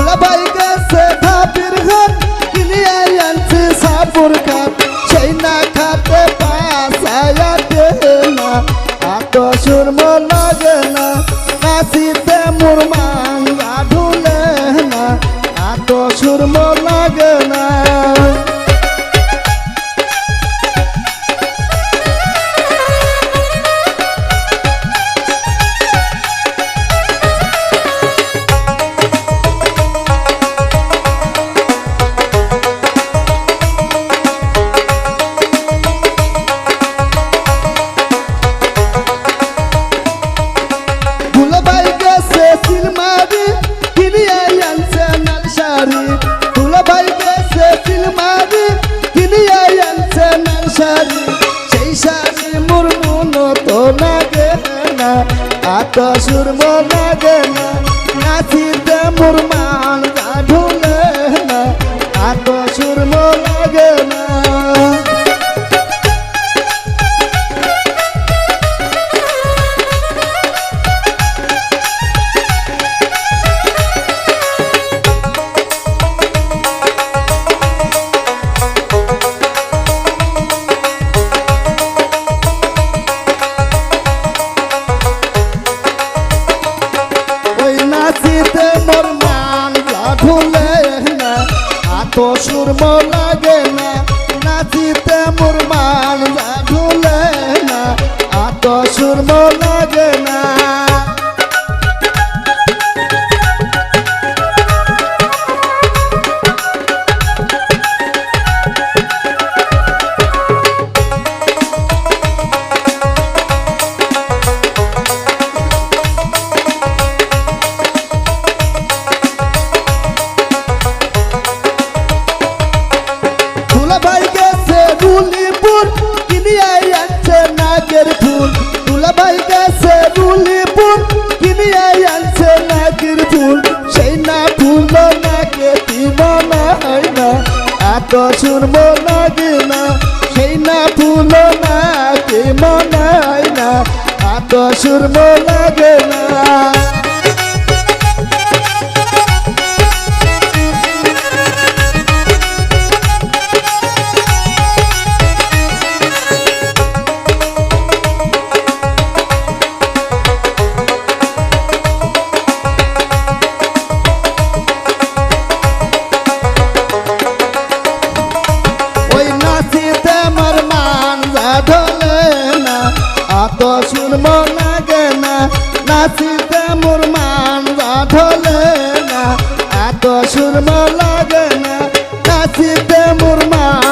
দুলাভাই গেছে ধাপির ঘর কিনিয়ে আনছে সাপুর খাট সেই না খাতে পাশায়া না এত সুরম লাগে না কাশিতে মুরমান ঢুলে না এত সুরম লাগে না সেই শাড়ি মুরমুন তো লাগে না এত সুরম লাগে না নাচিতে মুরমান ঢুলে না এত সুরম লাগে না তো সুরম লাগে না নাচিতে মুরমান ঝুলে না এত সুরম লাগে না নাগের ফুল দুলাভাই গেছে রুলিপুর কিনিয়ে আনছে নাগের ফুল সেই না ফুল নাকে মনে হয় না এত সুরম লাগে না সেই না ফুল নাকে মনে হয় না এত সুরম লাগে না এত সুরম লাগে না নাচিতে মুরমান ঢলে না এত সুরম লাগে না নাচিতে মুরমান